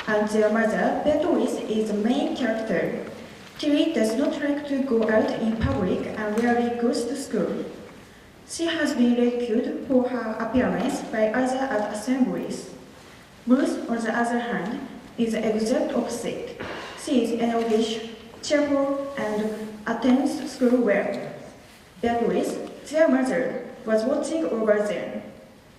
and their mother, Beatrice, is the main character. Tilly does not like to go out in public and rarely goes to school. She has been ridiculed for her appearance by others at assemblies. Ruth, on the other hand, is the exact opposite. She is energetic, cheerful, and attends school well. Beatrice, their mother, was watching over them.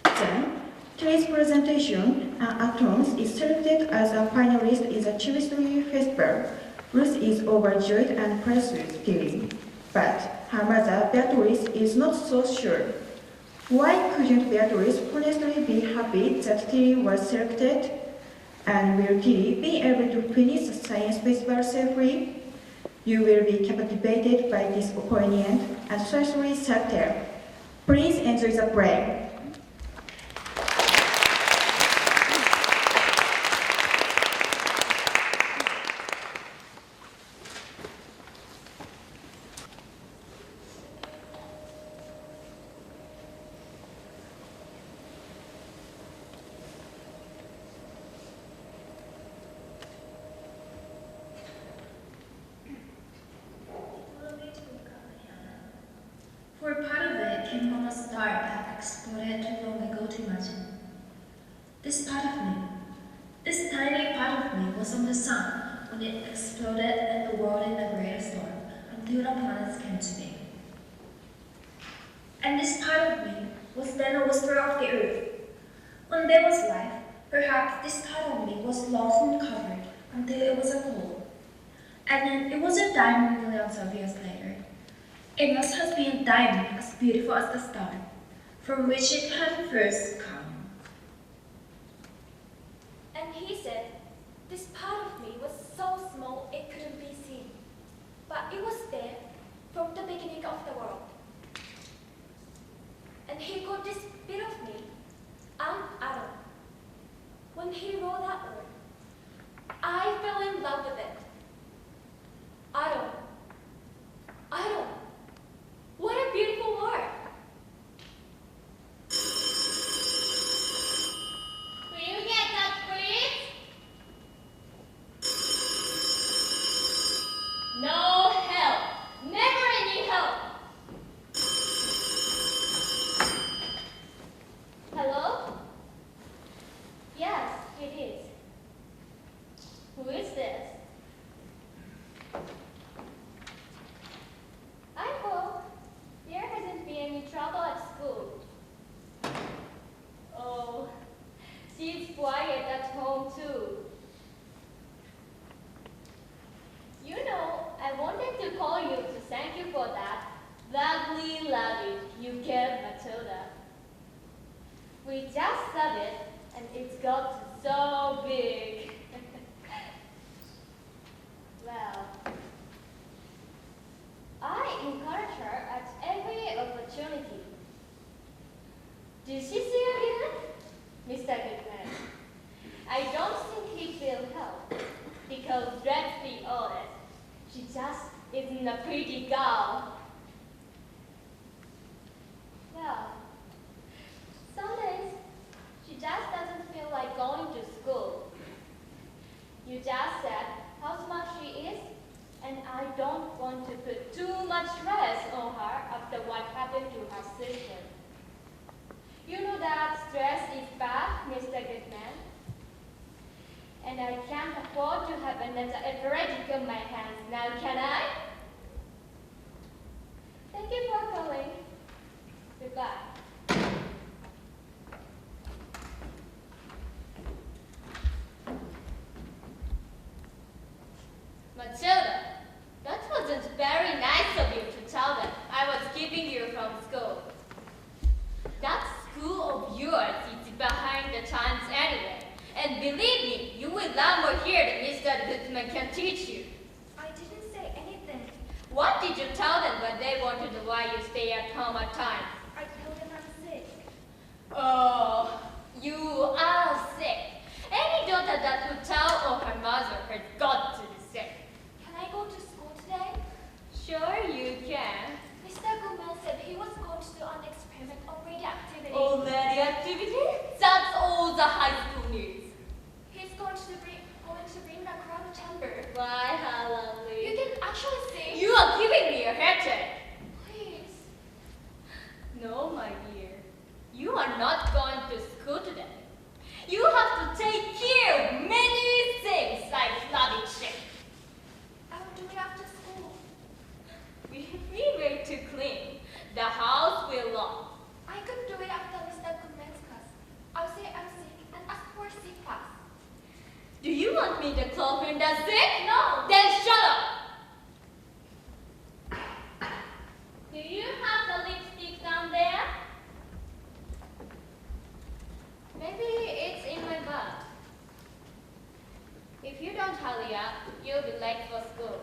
Then, Tilly's presentation and Atoms is selected as a finalist in the chemistry festival. Ruth is overjoyed and praised Tilly, but her mother, Beatrice, is not so sure. Why couldn't Beatrice honestly be happy that Tilly was selected? And will Tilly be able to finish the science festival safely? You will be captivated by this poignant and socially satire. Please enjoy the play. For part of it came from a star that exploded too long ago to imagine. This part of me, this tiny part of me was on the sun when it exploded at the world in a greater storm until the planets came to be. And this part of me was then a whisper of the earth. When there was life, perhaps this part of me was lost and covered until it was a coal. And then it was a diamond millions of years later. It must have been a diamond as beautiful as the star, from which it had first come. And he said, this part of me was so small it couldn't be seen, but it was there from the beginning of the world. And he called this bit of me an atom. When he wrote that word, I fell in love with it. Atom. Atom. What a beautiful word! Will you get that, please? No help! Never any help! Hello? Yes, it is. Who is this? I hope there hasn't been any trouble at school. Oh, she's quiet at home too. You know, I wanted to call you to thank you for that lovely luggage you gave Matilda. We just saw it and it's got so big. Well, I encourage her at every opportunity. Did she see you again? Mr. Goodman, I don't think he will help, because let's be honest, she just isn't a pretty girl. Well, some days she just doesn't feel like going to school. You just said how smart she is, and I don't want to put too much stress on her after what happened to her sister. You know that stress is bad, Mr. Goodman. And I can't afford to have another epidemic on my hands now, can I? Thank you for calling. Goodbye. Matilda, that wasn't very nice of you to tell them I was keeping you from school. That school of yours is behind the times anyway, and believe me, you will learn more here than Mr. Goodman can teach you. I didn't say anything. What did you tell them when they wanted to why you stay at home at times? I told them I'm sick. Oh, you are sick. Any daughter that would tell of her mother has got to be sick. Can I go to school today? Sure you can. Mr. Goodman said he was going to do an experiment on radioactivity. Oh, radioactivity? That's all the high school needs. He's going to bring me the clover and that's it? No. Then shut up! Do you have the lipstick down there? Maybe it's in my bag. If you don't hurry up, you'll be late for school.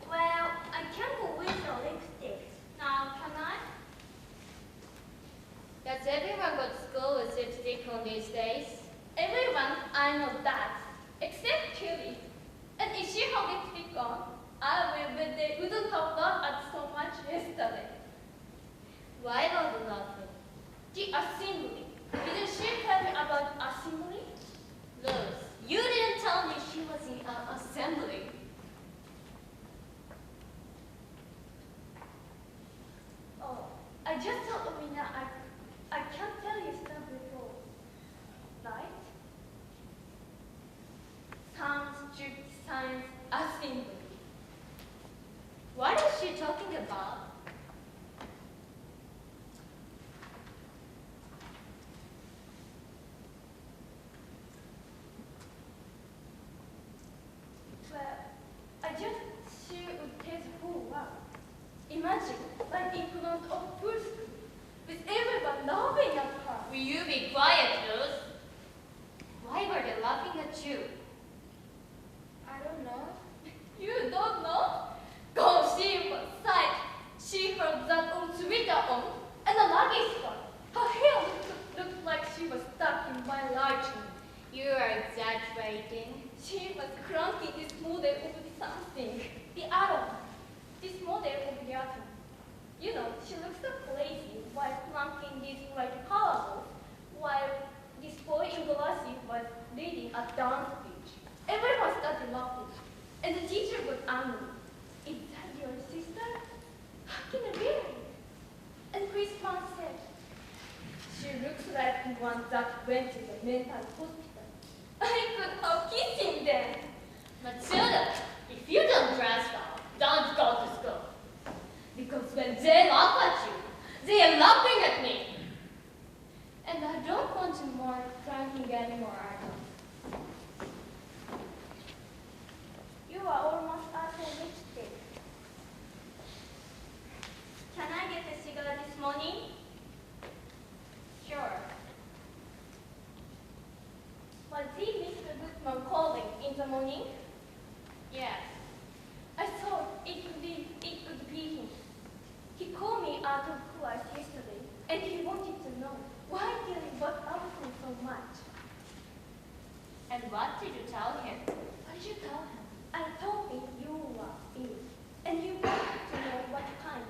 Well, I can't go with the lipstick. Now, can I? Does everyone go to school with lipstick on these days? Everyone, I know that. Except Tilly. And if she had lipstick on, I will bet they wouldn't have laughed at so much yesterday. Why was you laughing? The assembly. Didn't she tell me about assembly? Luz, you didn't tell me she was in an assembly. Oh, I just told Omina I can't tell you stuff before. Right? Sounds strict science assembly. What is she talking about? Well, I just she would tell who wow. Imagine, like in front of full school, with everyone laughing at her. Will you be quiet, Luz? Why were they laughing at you? I don't know. You don't know? Go, she was sick. She heard that on Twitter on, and the luggage one. Her hair looked like she was stuck in my lightning. You are exaggerating. She was cranking this model of something. The atom. This model of the atom. You know, she looks so crazy while cranking this like powerful, while this boy in glasses was reading a dance speech. Everyone started laughing, and the teacher was angry. Is that your sister? How can it be? And Chris Pan said, she looks like one that went to the mental hospital. I could have kissed him then. Matilda, if you don't dress well, don't go to school. Because when they laugh at you, they are laughing at me. And I don't want to more cranking anymore, Arnold. You are almost out of lipstick. Can I get a cigarette this morning? Sure. Was it Mr. Goodman calling in the morning? Yes. I thought it would be him. He called me out of class yesterday, and he wanted to know why Tilly was absent so much. And what did you tell him? What did you tell him? I told him you were ill, and you wanted to know what kind.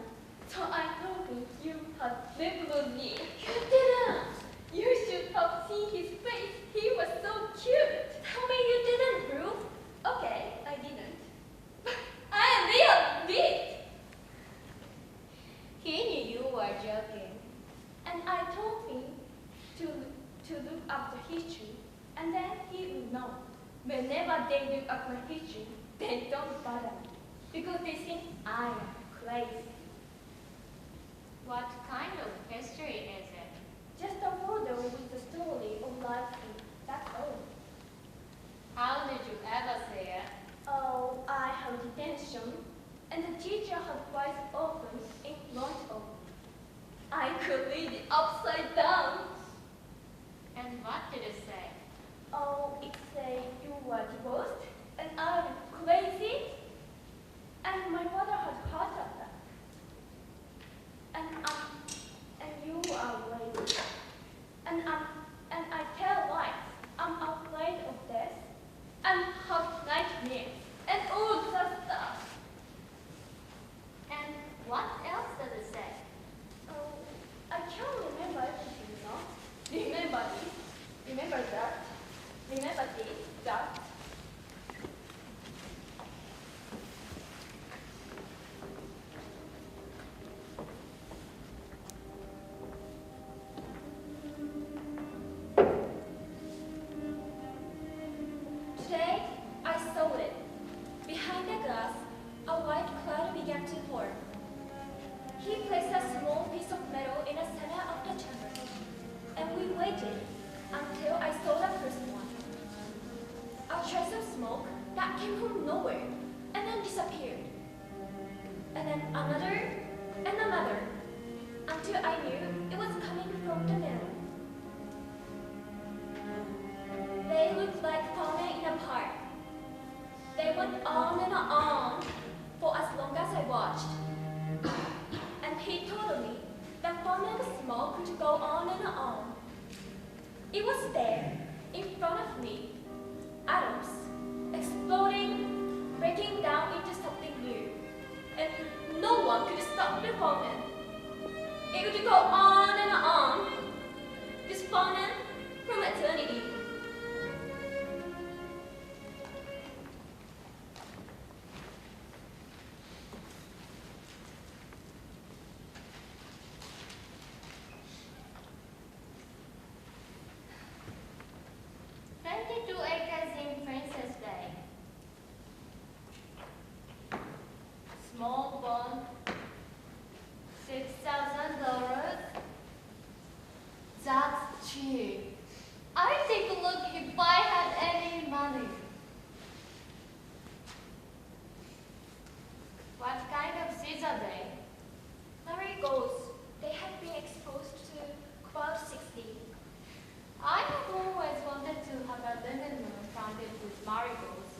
So I told him you had nephrosis. You didn't! You should have seen his face. He was so cute. Tell me you didn't, Ruth. Okay, I didn't. But I really did. He knew you were joking. And I told him to look up the history, and then he would know. Whenever they look at my history, they don't bother me, because they think I am crazy. What kind of history is it? Just a folder with the story of life in it, that's all. How did you ever see it? Oh, I had detention, and the teacher had twice open in front of me. I could read it upside down. And what did it say? Oh, it said you were divorced, and I was crazy, and my mother had heart attack. And you are lazy. And I tell lies. I'm afraid of death, and have nightmares, and all that stuff. And what else does it say? Oh, I can't remember everything, you know? Remember this, remember that, remember this, that. Today, I saw it. Behind the glass, a white cloud began to form. He placed a small piece of metal in the center of the chamber, and we waited until I saw the first one. A trace of smoke that came from nowhere and then disappeared. And then another and another, until I knew it was coming from the middle. They looked like farming in a park. They went on and on for as long as I watched. And he told me that farming smoke could go on and on. It was there, in front of me, atoms, exploding, breaking down into something new. And no one could stop the farming. It would go on and on, this farming from eternity. Small bond, $6,000. That's cheap. I'd take a look if I had any money. What kind of seeds are they? Marigolds. They have been exposed to cobalt 60. I have always wanted to have a lemon moon planted with marigolds,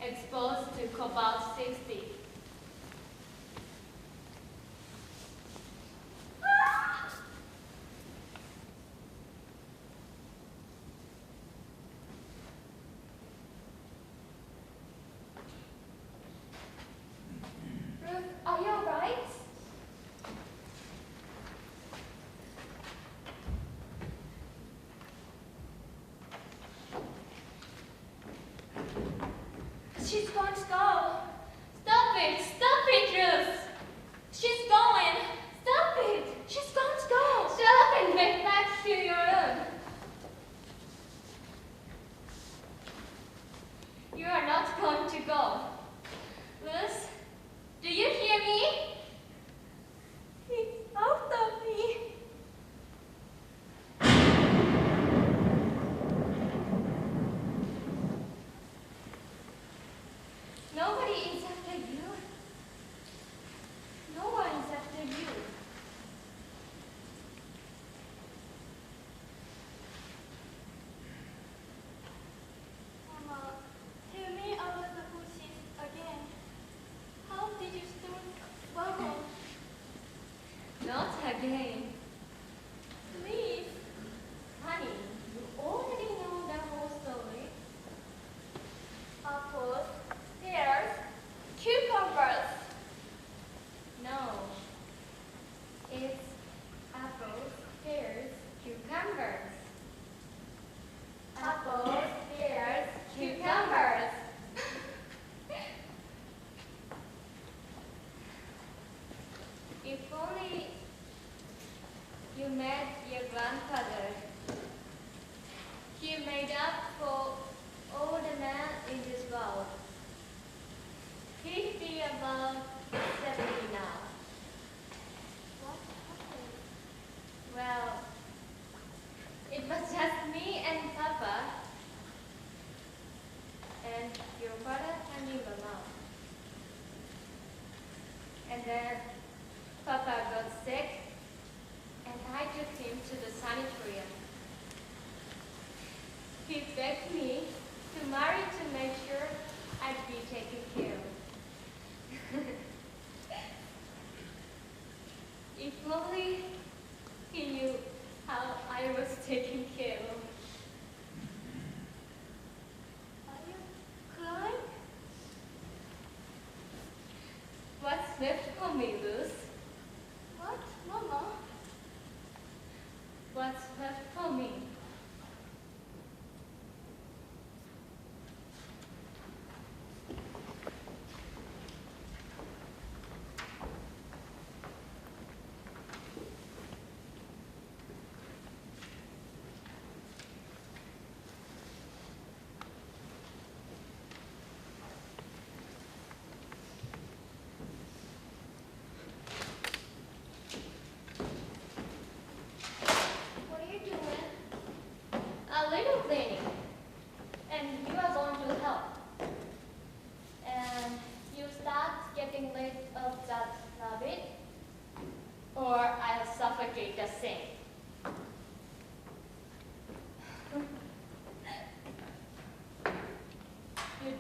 exposed to cobalt 60. Ruth, are you alright? She's going to go. Stop it, Ruth! She's going. Stop it. She's going to go. Shut up and get back to your room. You are not going to go. Ruth, do you hear me? It's out of me. Nobody is after you. No one is after you. Mama, tell me about the bushes again. How did you start bubble? Not again. Please. Honey, you already know the whole story. Apples, pears, cucumbers. No. It's apples, pears, cucumbers. Apples, pears, cucumbers. If only you met your grandfather. He made up for all the men in this world. He'd be about 70 now. What happened? Well, it was just me and Papa, and your father and your mom. And then Papa got sick, and I took him to the sanitarium. He begged me to marry to make sure I'd be taken care of. If only he knew how I was taken care of. Are you crying? What's left for me, Luz? What, Mama? What's left for me?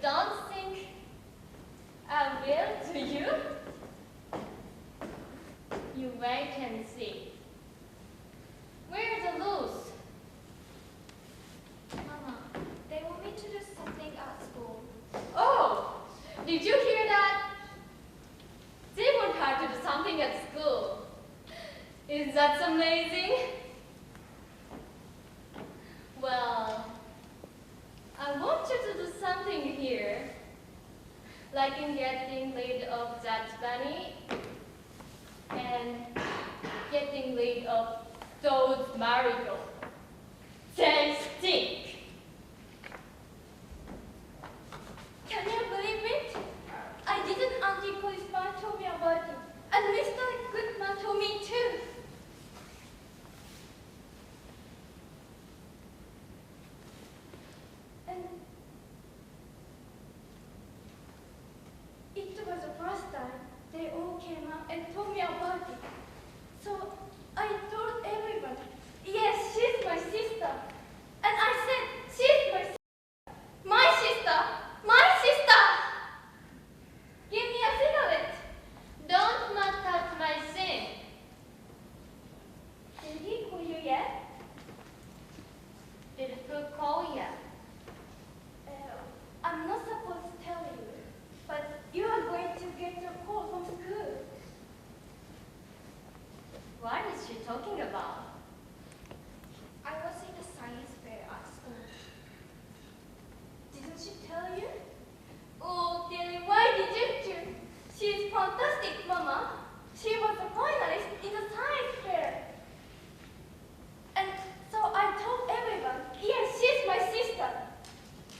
don't think I will, do you? You wait and see. Where are the rules? Mama, they want me to do something at school. Oh, did you hear that? They want her to do something at school. Is that amazing? Well, I want you to do something here, like in getting rid of that bunny and getting rid of those marigolds. They stink. Can you believe it? I didn't Auntie Policeman told me about it. And Mr. Goodman told me too. And it was the first time they all came out and told me about it. So I told everyone, yes, she's my sister. And I said, she's my sister. My sister! My sister! Give me a cigarette. Don't not touch my sin. Did he call you yet? Did who call ya? I'm not supposed to tell you, but you are going to get a call from school. What is she talking about? I was in the science fair at school. Didn't she tell you? Oh, Kelly, why didn't you? She's fantastic, Mama. She was a finalist in the science fair. And so I told everyone, yes, she's my sister.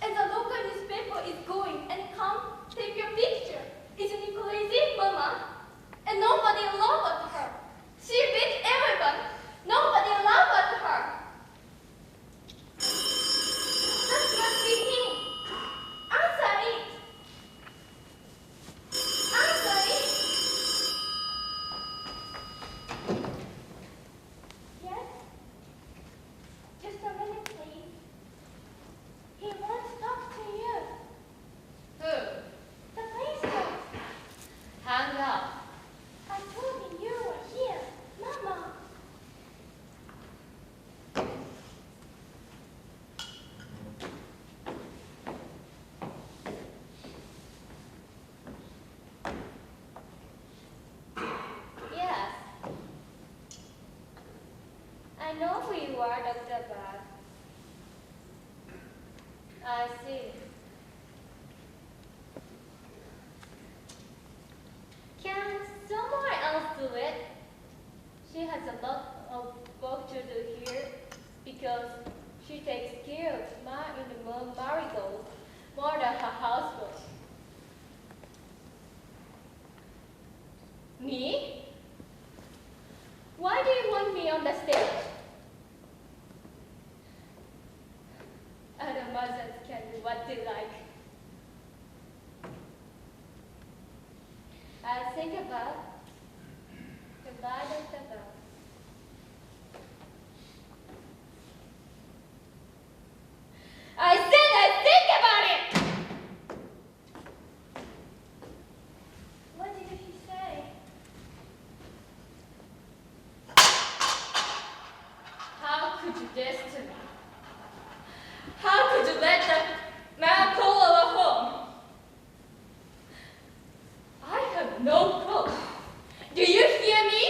And the local newspaper is going and come take your picture. Isn't it crazy, Mama? And nobody laughed at her. She beat everyone. Nobody laughed at her. That must be him. Answer it. Answer it. Yes? Just a minute, please. He wants to talk to you. Who? The principal. Hang up. I told him you were here, Mama. Yes. I know who you are, Dr. Bab. I see. Can someone else do it? She has a lot of work to do here because she takes care of the marigolds more than her housework. Me? Why do you want me on the stage? Other mothers can do what they like. I'll think about. Goodbye, Dr. Bell. I said I'd think about it! What did he say? How could you this to me? How could you let that man call our home? I have no proof. Do you hear me?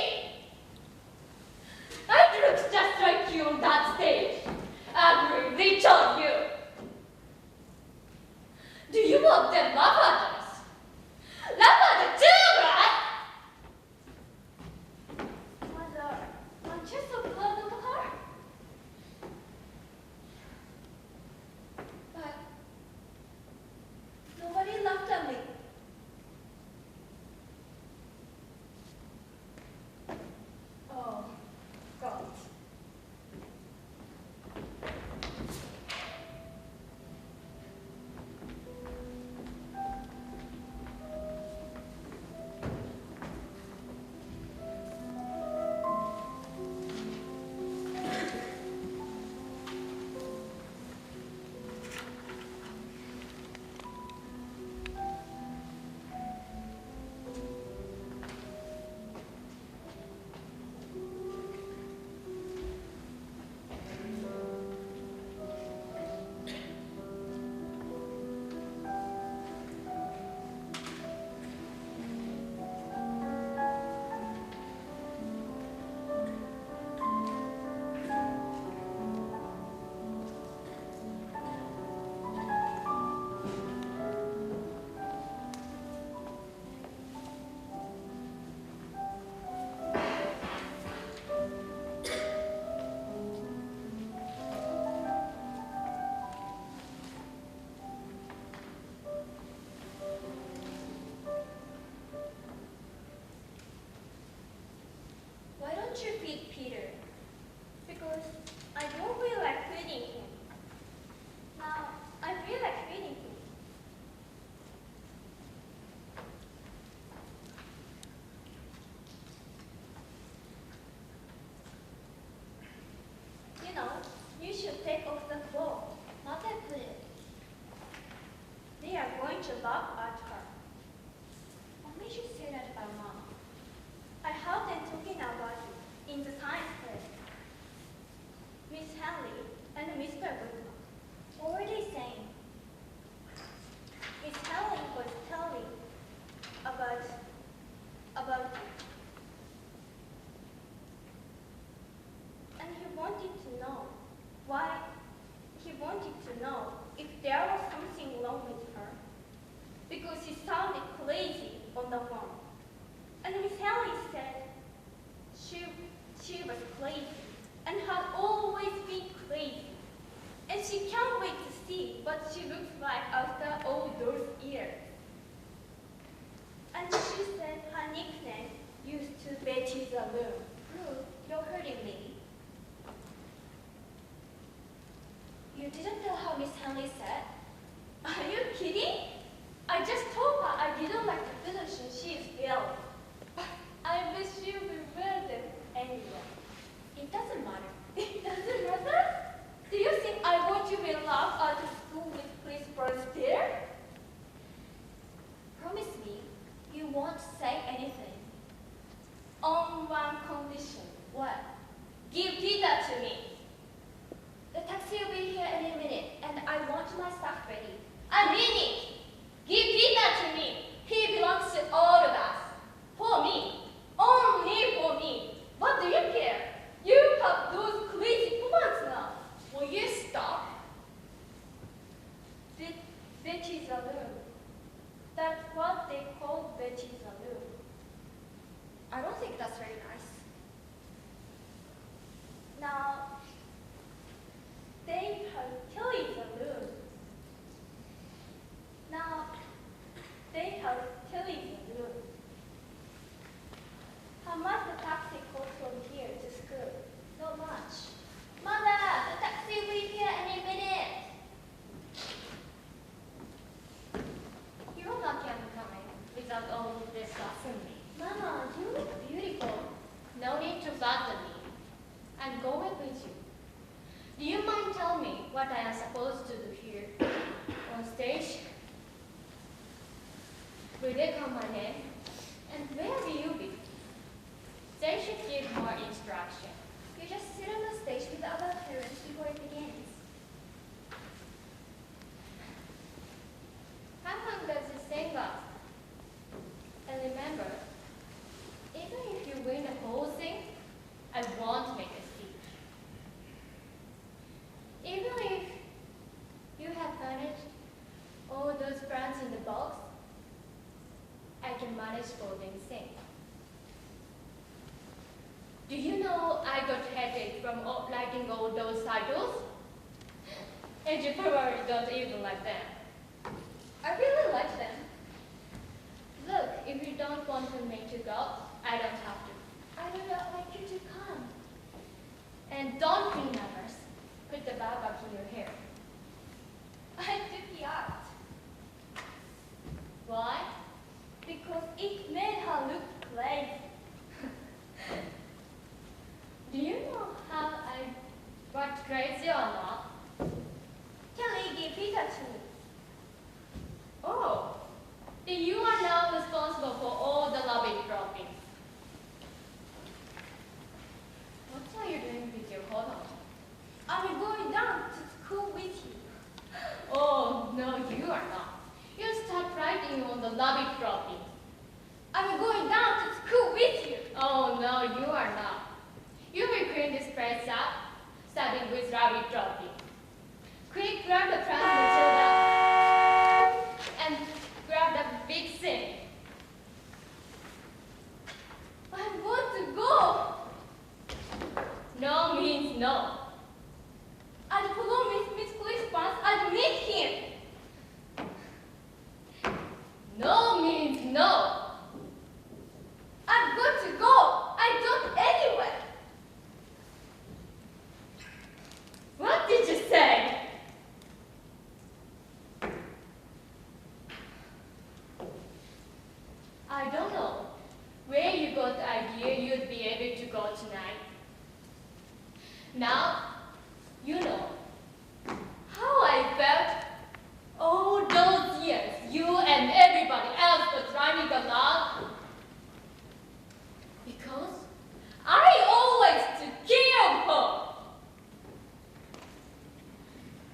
I look just like you on that stage. Ugly, rich on you. Do you want them laugh at us? Laugh at the children? Mother, aren't you so proud of her? But nobody laughed at me. Oh, God. beat Peter? Because I don't feel like feeding him. Now, I feel like feeding him. You know, you should take off the clothes. Mother put it. They are going to laugh at her. What made you say that about Mom? I heard them talking about it in the science class. Miss Hanley and Mr. Goodman. What were they saying? Miss Hanley was telling about it. And he wanted to know why. He wanted to know if there was something wrong with her, because she sounded crazy on the phone. And Miss Hanley said she was crazy and had always been crazy. And she can't wait to see what she looks like after all those years. And she said her nickname used to be Betty the Loon. Ruth, you're hurting me. You didn't tell how Miss Hanley said? Are you kidding? I just told her I didn't like the position she is filled. I bet she'll be wear them anyway. It doesn't matter. It doesn't matter? Do you think I want you to laugh at the school with principals there? Promise me you won't say anything. On one condition. What? Give Peter to me. The taxi will be here any minute, and I want my stuff ready. I mean it! Give Peter to me! He belongs to all of us. For me. Only for me. What do you care? You have those crazy commands now. Will you stop? Betty's a loon. That's what they call Betty's a loon. I don't think that's very nice. Now, they have Tilly's a loon. Now, they have Tilly's a loon. How much the taxi costs from here to school? Not much. Mother, the taxi will be here any minute. You're lucky I'm coming without all of this flattering me. Mama, you look beautiful. No need to flatter me. I'm going with you. Do you mind telling me what I am supposed to do here on stage? Will they call my name? And where will you be? They should give more instruction. You just sit on the stage with the other parents before it begins. How long does this thing last? And remember, even if you win the whole thing, I won't make a speech. Even if you have managed all those brands in the box, I can manage folding things. Do you know I got headache from liking all those titles? And you probably don't even like them. I really like them. Look, if you don't want me to go, I don't have to. I would not like you to come. And don't be nervous. Put the bow back in your hair. I took the art. Why? Because it made her look crazy. Do you know how I got crazy or not? Kelly gave Peter to me. Oh, then you are now responsible for all the lobby dropping. What are you doing with your coat on? I'm going down to school with you. Oh, no, you are not. You start writing on the lobby dropping. I'm going down to school with you. Oh, no, you are not. You will clean this place up, starting with lobby dropping. Quick, grab the trans Matilda and grab the big thing. I want to go. No means no. I'd follow Miss Clispan. I'd meet him. No means no. I've got to go. I don't anyway. Now, you know how I felt all those years you and everybody else was running along. Because I always took care of her.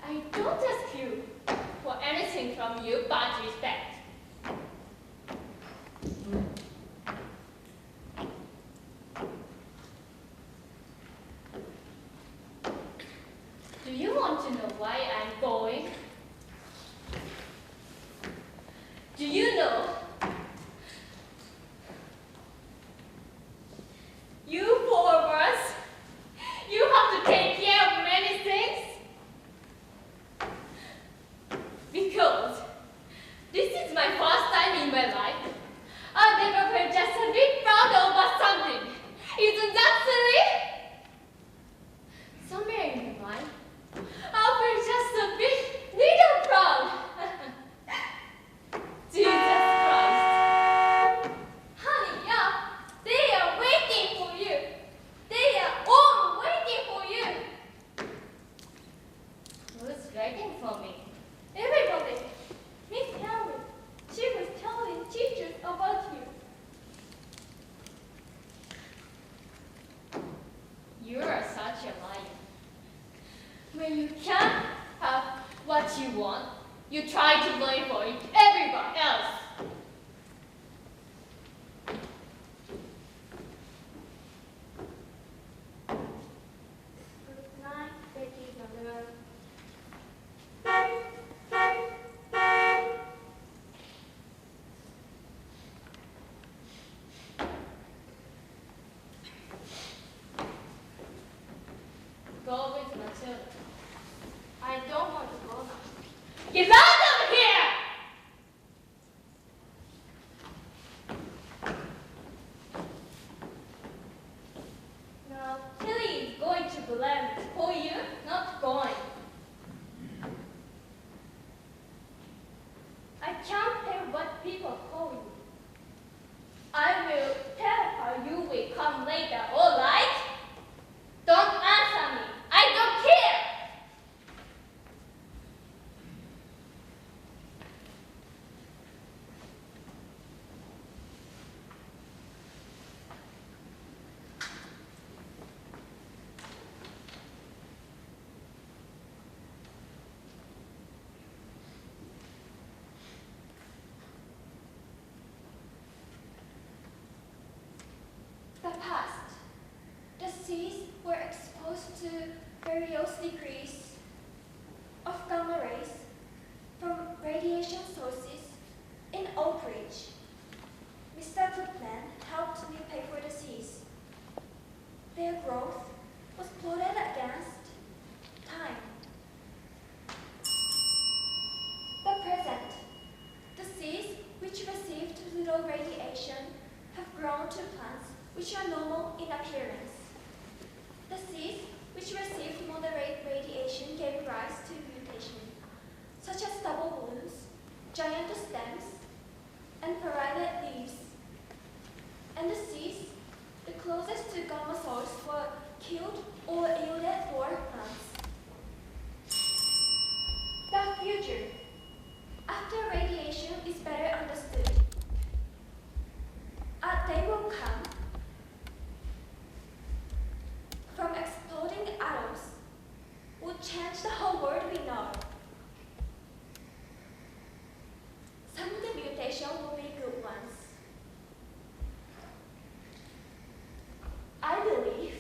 I don't ask you for anything from you but respect. Do you want to know why I'm going? Do you know? You four of us, you have to take care of many things. Because this is my first time in my life. I've never felt just a bit proud over something. Isn't that silly? Somewhere in my mind, I feel just a bit little proud. Jesus Christ. Honey, yeah, they are waiting for you. They are all waiting for you. Who's waiting for me? Everybody. Miss Henry, she was telling teachers about you. You are such a liar. When you can't have what you want, you try to blame for it everybody else. Good night, Betty Mother. Go with Matilda. I don't want to go now. Get out of here! Now, Tilly is going to blame for you not going. I can't help what people call you. I will tell her you will come later, all right? Don't answer me. I don't care. The past. The seas were exposed to various degrees of gamma rays from radiation sources in Oak Ridge. Mr. Cookman helped me pay for the seas. Their growth was plotted against time. The present. The seas which received little radiation have grown to plants which are normal in appearance. The seeds which received moderate radiation gave rise to mutation, such as double blooms, giant stems, and pyramid leaves. And the seeds, the closest to gamma source, were killed or yielded more plants. The future. After radiation is better understood. A day will come from exploding atoms will change the whole world we know. Some of the mutations will be good ones. I believe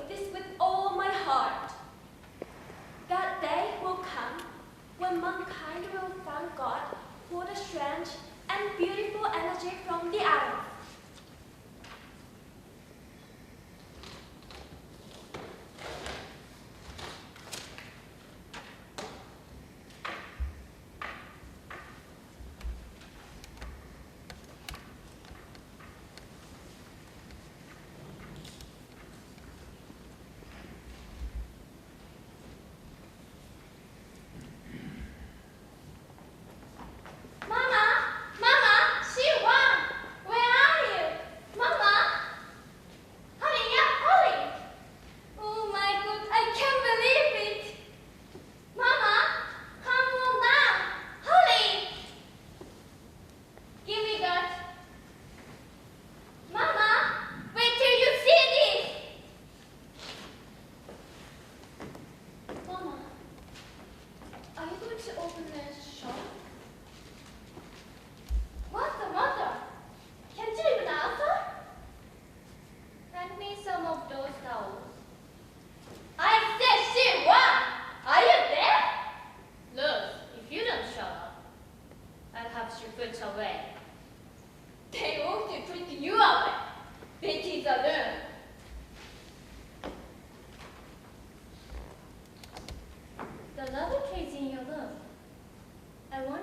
this with all my heart. That day will come when mankind will thank God for the strange and beautiful energy from the atom. Mama, she won. Where are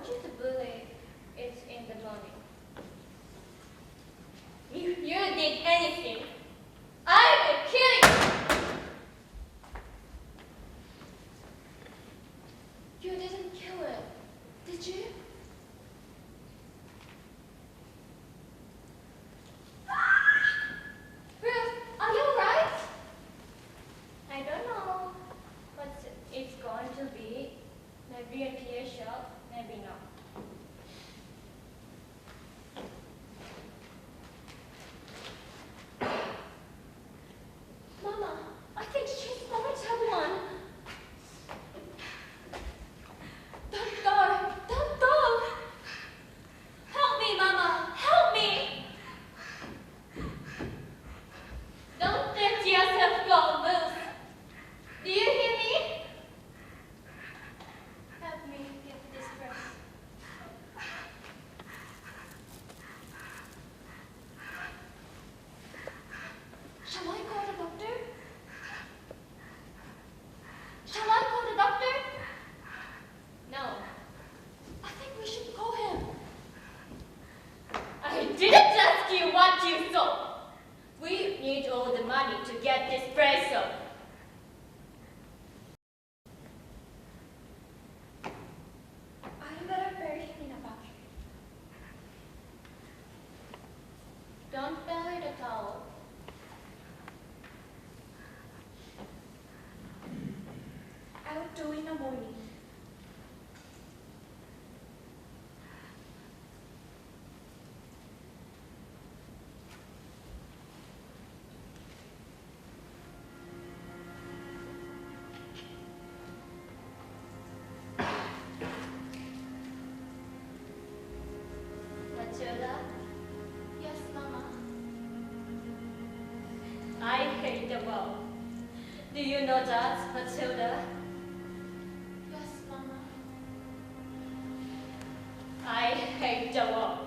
want you to believe it's in the morning. If you did anything, I will kill you! You didn't kill it, did you? Ruth, are you alright? I don't know what it's going to be. Maybe a tear shot, maybe not. Mama, I think she's going to have one. Don't go! Don't go! Help me, Mama! Help me! Don't let yourself go, Ruth. Do you hear me? Help me give this breath. Shall I call the doctor? Shall I call the doctor? No. I think we should call him. I didn't ask you what you thought. We need all the money to get this place up. I better bury him in a bucket. Don't bury the towel. I will do in the morning. Matilda, Yes, Mama. I hate the world. Do you know that, Matilda? Yes, Mama. I hate the world.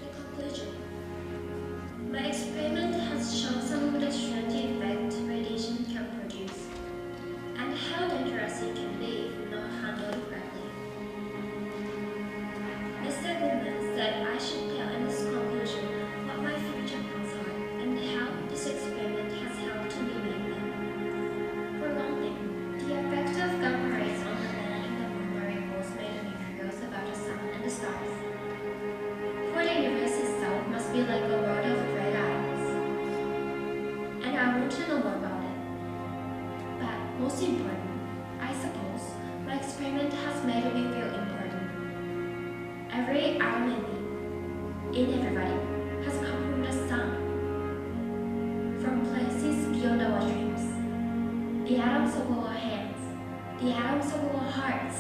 The conclusion. My experiment has shown some of the strange effect radiation can produce, and how dangerous it can be if not handled correctly. Mr. Goodman said I should tell in this conclusion what my future plans are and how this experiment has helped me make them. For one thing, the effect of gamma rays on the man in the moon where it was made of neutrinos about the sun and the stars. For the universe itself must be like a world of red atoms. And I want to know more about it. But most important, I suppose, my experiment has made me feel important. Every atom in everybody, has come from the sun. From places beyond our dreams. The atoms of our hands, the atoms of our hearts,